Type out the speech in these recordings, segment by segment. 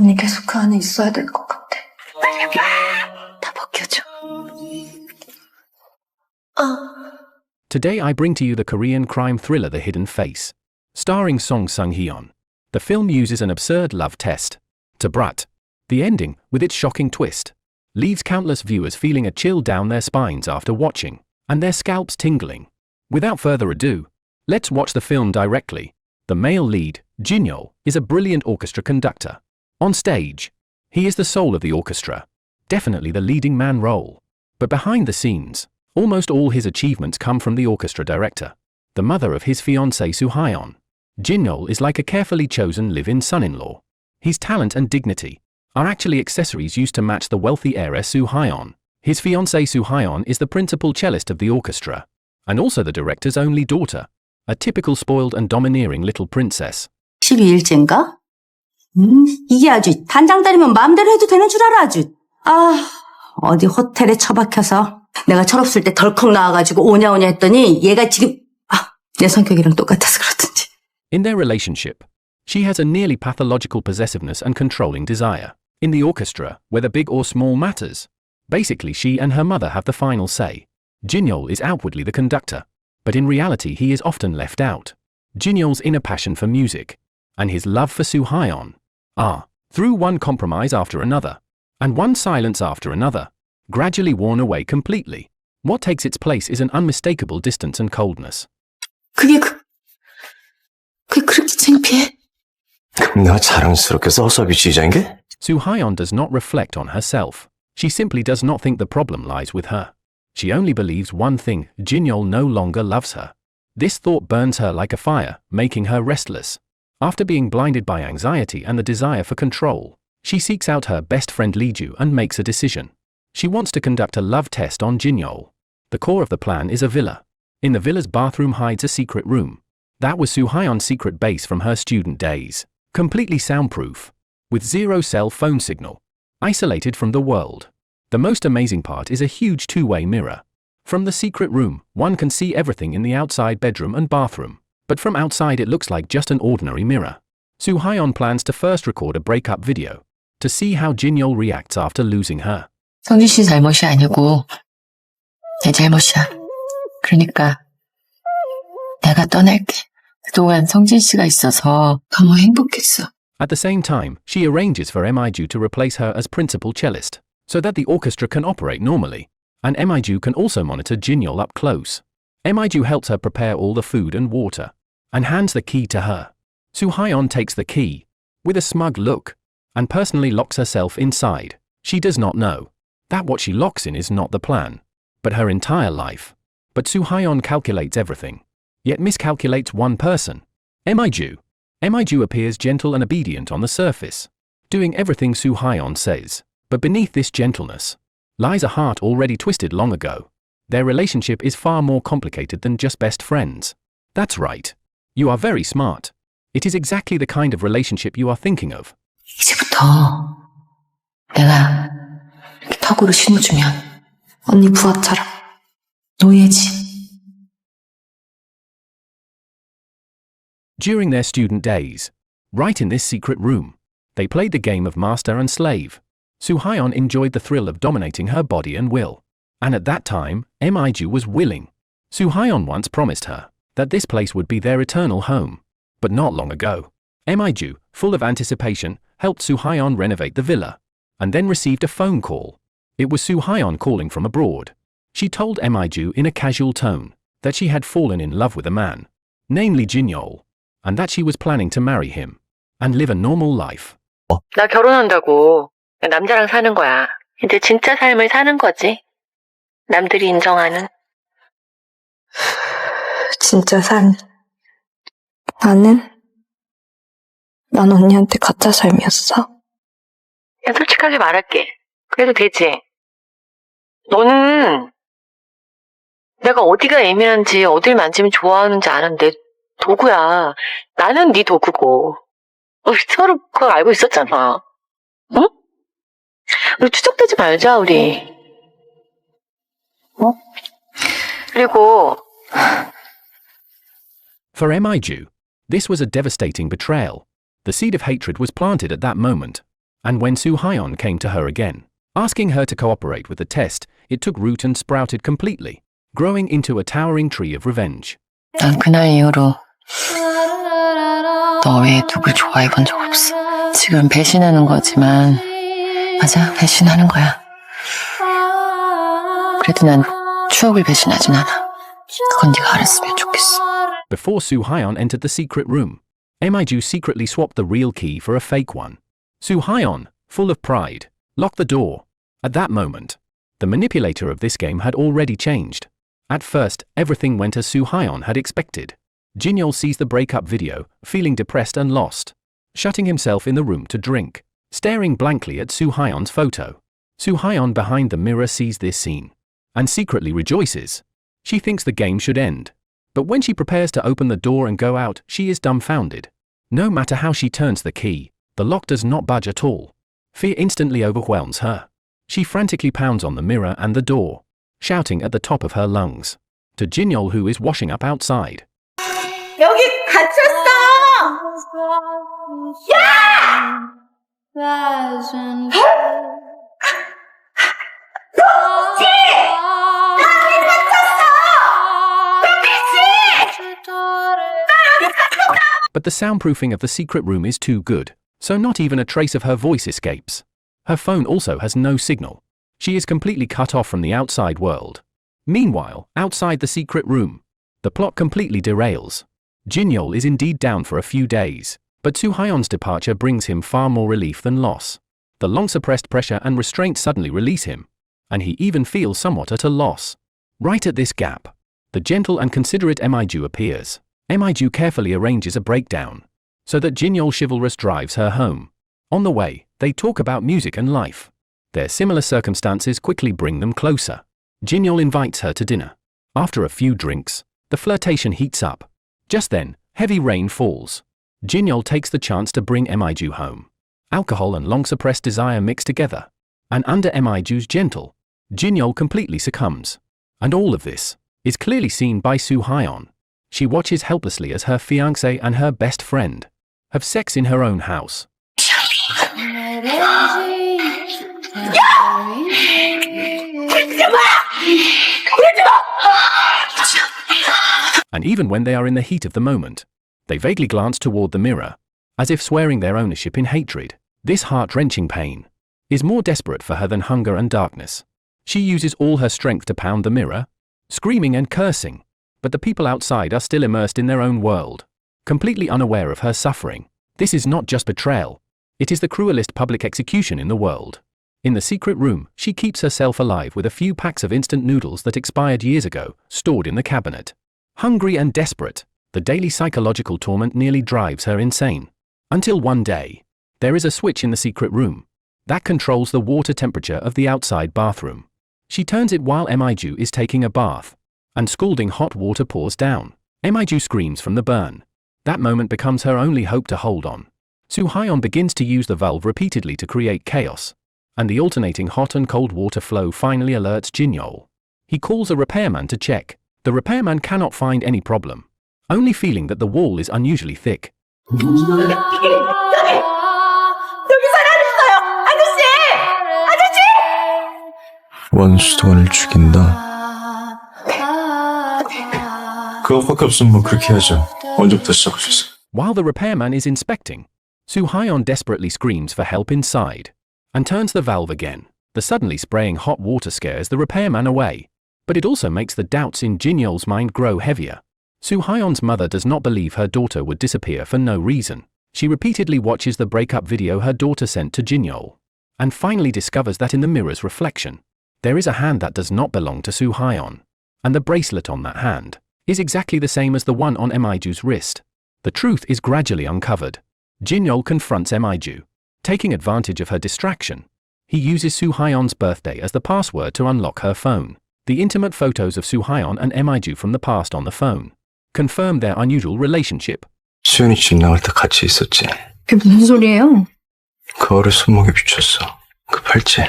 언니 계속 그 안에 있어야 될 것 같아. 빨리 여기 와. 다 벗겨줘. Today I bring to you the Korean crime thriller The Hidden Face, starring Seung-heon. The film uses an absurd love test, Tabrat. The ending, with its shocking twist, leaves countless viewers feeling a chill down their spines after watching, and their scalps tingling. Without further ado, let's watch the film directly. The male lead, Jin-yeol, is a brilliant orchestra conductor. On stage, he is the soul of the orchestra, definitely the leading man role. But behind the scenes, almost all his achievements come from the orchestra director, the mother of his fiancée Seung-heon. Jin-yeol is like a carefully chosen live-in son-in-law. His talent and dignity are actually accessories used to match the wealthy heiress Seung-heon. His fiancée Seung-heon is the principal cellist of the orchestra, and also the director's only daughter, a typical spoiled and domineering little princess. 12일째인가? 이게 아주 단장딸이면 마음대로 해도 되는 줄 알아 아주. 어디 호텔에 처박혀서 내가 철없을 때 덜컥 나와가지고 오냐오냐 했더니 얘가 지금 내 성격이랑 똑같아서 그렇든지. In their relationship, she has a nearly pathological possessiveness and controlling desire. In the orchestra, whether big or small matters, basically she and her mother have the final say. Jin-yeol is outwardly the conductor, but in reality he is often left out. Jin-yeol's inner passion for music, and his love for Seung-heon, are, through one compromise after another, and one silence after another, gradually worn away completely. What takes its place is an unmistakable distance and coldness. 그게 그렇게 창피해? 그럼 내가 자랑스럽게 서비스주의자인 게? Seung-heon does not reflect on herself. She simply does not think the problem lies with her. She only believes one thing: Jin-yeol no longer loves her. This thought burns her like a fire, making her restless. After being blinded by anxiety and the desire for control, she seeks out her best friend Lee-ju and makes a decision. She wants to conduct a love test on Jin-yeol. The core of the plan is a villa. In the villa's bathroom hides a secret room. That was Seung-heon's secret base from her student days. Completely soundproof, with zero cell phone signal, isolated from the world. The most amazing part is a huge two-way mirror. From the secret room, one can see everything in the outside bedroom and bathroom, but from outside it looks like just an ordinary mirror. Seung-heon plans to first record a breakup video, to see how Jin-yeol reacts after losing her. 성진 씨 잘못이 아니고 내 잘못이야. 그러니까 내가 떠날게. 그동안 성진 씨가 있어서 너무 행복했어. At the same time, she arranges for Mi-ju to replace her as principal cellist, so that the orchestra can operate normally, and Mi-ju can also monitor Jin-yeol up close. Mi-ju helps her prepare all the food and water, and hands the key to her. Seung-heon takes the key, with a smug look, and personally locks herself inside. She does not know that what she locks in is not the plan, but her entire life. But Seung-heon calculates everything, yet miscalculates one person: Mi-ju. Mi-ju appears gentle and obedient on the surface, doing everything Seung-heon says, but beneath this gentleness lies a heart already twisted long ago. Their relationship is far more complicated than just best friends. That's right. You are very smart. It is exactly the kind of relationship you are thinking of. 이제부터 내가 이렇게 턱으로 신호주면 언니 부하처럼 노예지. During their student days, right in this secret room, they played the game of master and slave. Seung-heon enjoyed the thrill of dominating her body and will. And at that time, Mi-ju was willing. Seung-heon once promised her that this place would be their eternal home. But not long ago, Mi-ju, full of anticipation, helped Seung-heon renovate the villa, and then received a phone call. It was Seung-heon calling from abroad. She told Mi-ju in a casual tone that she had fallen in love with a man, namely Jin-yeol, and that she was planning to marry him and live a normal life. 나 결혼한다고. 남자랑 사는 거야. 이제 진짜 삶을 사는 거지. 남들이 인정하는. 진짜 난 언니한테 가짜 삶이었어? 그냥 솔직하게 말할게. 그래도 되지. 너는 내가 어디가 예민한지 어딜 만지면 좋아하는지 아는 내 도구야. 나는 네 도구고. 우리 서로 그걸 알고 있었잖아. 응? 우리 추적되지 말자, 우리. 그리고 For Mi-ju, this was a devastating betrayal. The seed of hatred was planted at that moment. And when Seung-heon came to her again, asking her to cooperate with the test, it took root and sprouted completely, growing into a towering tree of revenge. 난 그날 이후로 너 외에 누굴 좋아해 본 적 없어. 지금 배신하는 거지만 맞아, 배신하는 거야. 그래도 난 추억을 배신하진 않아. 그건 네가 알았으면 좋겠어. Before Seung-heon entered the secret room, Mi-ju secretly swapped the real key for a fake one. Seung-heon, full of pride, locked the door. At that moment, the manipulator of this game had already changed. At first, everything went as Seung-heon had expected. Jin-yeol sees the breakup video, feeling depressed and lost, shutting himself in the room to drink, staring blankly at Seung-heon's photo. Seung-heon behind the mirror sees this scene and secretly rejoices. She thinks the game should end. But when she prepares to open the door and go out, she is dumbfounded. No matter how she turns the key, the lock does not budge at all. Fear instantly overwhelms her. She frantically pounds on the mirror and the door, shouting at the top of her lungs to Jin-yeol, who is washing up outside. 여기 갇혔어! 야! But the soundproofing of the secret room is too good, so not even a trace of her voice escapes. Her phone also has no signal. She is completely cut off from the outside world. Meanwhile, outside the secret room, the plot completely derails. Jin-yeol is indeed down for a few days, but Seung-heon's departure brings him far more relief than loss. The long-suppressed pressure and restraint suddenly release him, and he even feels somewhat at a loss. Right at this gap, the gentle and considerate Mi-ju appears. Mi-ju carefully arranges a breakdown, so that Jin-yeol chivalrous drives her home. On the way, they talk about music and life. Their similar circumstances quickly bring them closer. Jin-yeol invites her to dinner. After a few drinks, the flirtation heats up. Just then, heavy rain falls. Jin-yeol takes the chance to bring Mi-ju home. Alcohol and long-suppressed desire mix together, and under Mi-ju's gentle, Jin-yeol completely succumbs. And all of this is clearly seen by Seung-heon. She watches helplessly as her fiancé and her best friend have sex in her own house. And even when they are in the heat of the moment, they vaguely glance toward the mirror, as if swearing their ownership in hatred. This heart-wrenching pain is more desperate for her than hunger and darkness. She uses all her strength to pound the mirror, screaming and cursing, but the people outside are still immersed in their own world, completely unaware of her suffering. This is not just betrayal, it is the cruelest public execution in the world. In the secret room, she keeps herself alive with a few packs of instant noodles that expired years ago, stored in the cabinet. Hungry and desperate, the daily psychological torment nearly drives her insane. Until one day, there is a switch in the secret room that controls the water temperature of the outside bathroom. She turns it while Mi-ju is taking a bath, and scalding hot water pours down. Mi-ju screams from the burn. That moment becomes her only hope to hold on. Seung-heon begins to use the valve repeatedly to create chaos, and the alternating hot and cold water flow finally alerts Jin-yeol. He calls a repairman to check. The repairman cannot find any problem, only feeling that the wall is unusually thick. 원수돈을 죽인다. 그것밖에 없으면 뭐 그렇게 하죠. 언제부터 시작하셨어? While the repairman is inspecting, Seung-heon desperately screams for help inside and turns the valve again. The suddenly spraying hot water scares the repairman away, but it also makes the doubts in Jin-yeol's mind grow heavier. Seung-heon's mother does not believe her daughter would disappear for no reason. She repeatedly watches the breakup video her daughter sent to Jin-yeol, and finally discovers that in the mirror's reflection, there is a hand that does not belong to Seung-heon, and the bracelet on that hand is exactly the same as the one on Mi-ju's wrist. The truth is gradually uncovered. Jin-yeol confronts Mi-ju, taking advantage of her distraction. He uses Seung-heon's birthday as the password to unlock her phone. The intimate photos of Seung-heon and Mi-ju from the past on the phone confirm their unusual relationship. 수연이 집 나갈 때 같이 있었지. 그게 무슨 소리예요? 거울에 손목에 비쳤어. 그 팔찌.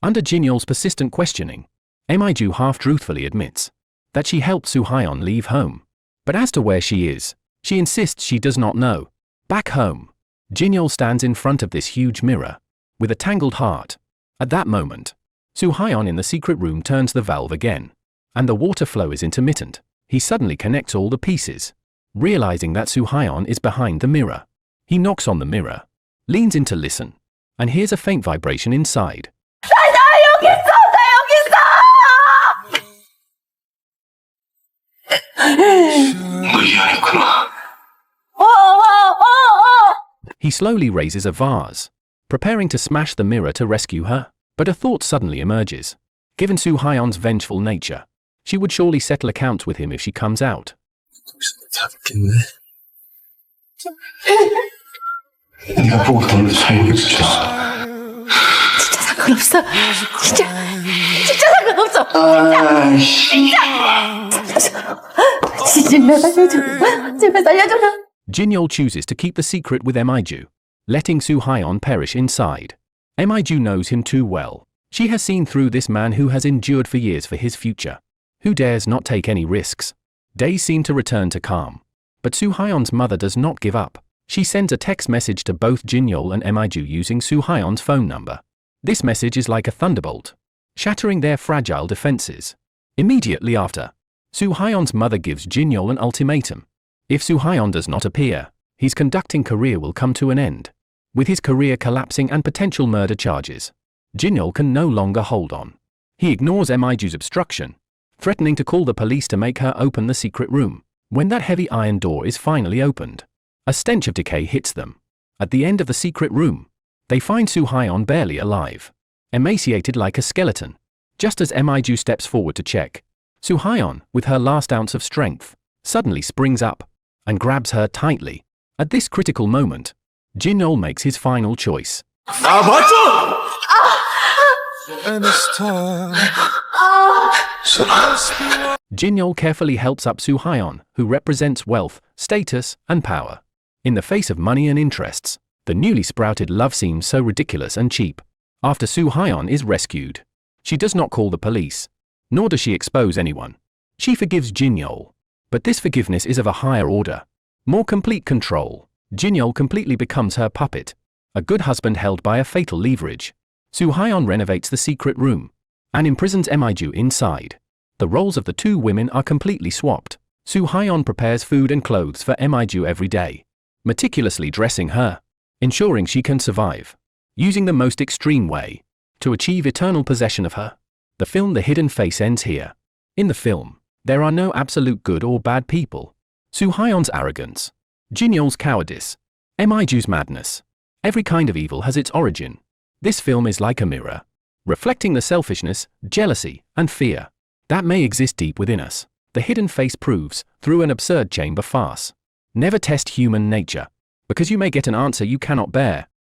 Under Jin-yeol's persistent questioning, Mi-ju half-truthfully admits that she helped Seung-heon leave home. But as to where she is, she insists she does not know. Back home, Jin-yeol stands in front of this huge mirror, with a tangled heart. At that moment, Seung-heon in the secret room turns the valve again, and the water flow is intermittent. He suddenly connects all the pieces, realizing that Seung-heon is behind the mirror. He knocks on the mirror, leans in to listen, and hears a faint vibration inside. 너 이 안에 있구나. He slowly raises a vase, preparing to smash the mirror to rescue her, but a thought suddenly emerges. Given Seung-heon's vengeful nature, she would surely settle accounts with him if she comes out. 잡겠네. 네가 보고 돈을 살게 주잖아. 진짜 상관없어. 진짜 상관없어. 진짜 살려줘. 제발 살려줘라. Jin-yeol chooses to keep the secret with Emi-ju, letting Seung-heon perish inside. Emi-ju knows him too well. She has seen through this man who has endured for years for his future, who dares not take any risks. Days seem to return to calm. But Seung-heon's mother does not give up. She sends a text message to both Jin-yeol and Emi-ju using Seung-heon's phone number. This message is like a thunderbolt, shattering their fragile defenses. Immediately after, Seung-heon's mother gives Jin-yeol an ultimatum. If Seung-heon does not appear, his conducting career will come to an end. With his career collapsing and potential murder charges, Jin-yeol can no longer hold on. He ignores Emi-ju's obstruction, threatening to call the police to make her open the secret room. When that heavy iron door is finally opened, a stench of decay hits them. At the end of the secret room, they find Seung-heon barely alive, emaciated like a skeleton. Just as Emi-ju steps forward to check, Seung-heon, with her last ounce of strength, suddenly springs up and grabs her tightly. At this critical moment, Jin-yeol makes his final choice. 아 맞죠? Jin-yeol carefully helps up Seung-heon, who represents wealth, status, and power. In the face of money and interests, the newly sprouted love seems so ridiculous and cheap. After Seung-heon is rescued, she does not call the police, nor does she expose anyone. She forgives Jin-yeol, but this forgiveness is of a higher order, more complete control. Jin-yeol completely becomes her puppet, a good husband held by a fatal leverage. Seung-heon renovates the secret room and imprisons Emi-ju inside. The roles of the two women are completely swapped. Seung-heon prepares food and clothes for Emi-ju every day, meticulously dressing her, ensuring she can survive, using the most extreme way to achieve eternal possession of her. The film The Hidden Face ends here. In the film, there are no absolute good or bad people. Seung-heon's arrogance, Jin-yeol's cowardice, Emi-ju's madness. Every kind of evil has its origin. This film is like a mirror, reflecting the selfishness, jealousy, and fear that may exist deep within us. The Hidden Face proves, through an absurd chamber farce, never test human nature, because you may get an answer you cannot bear.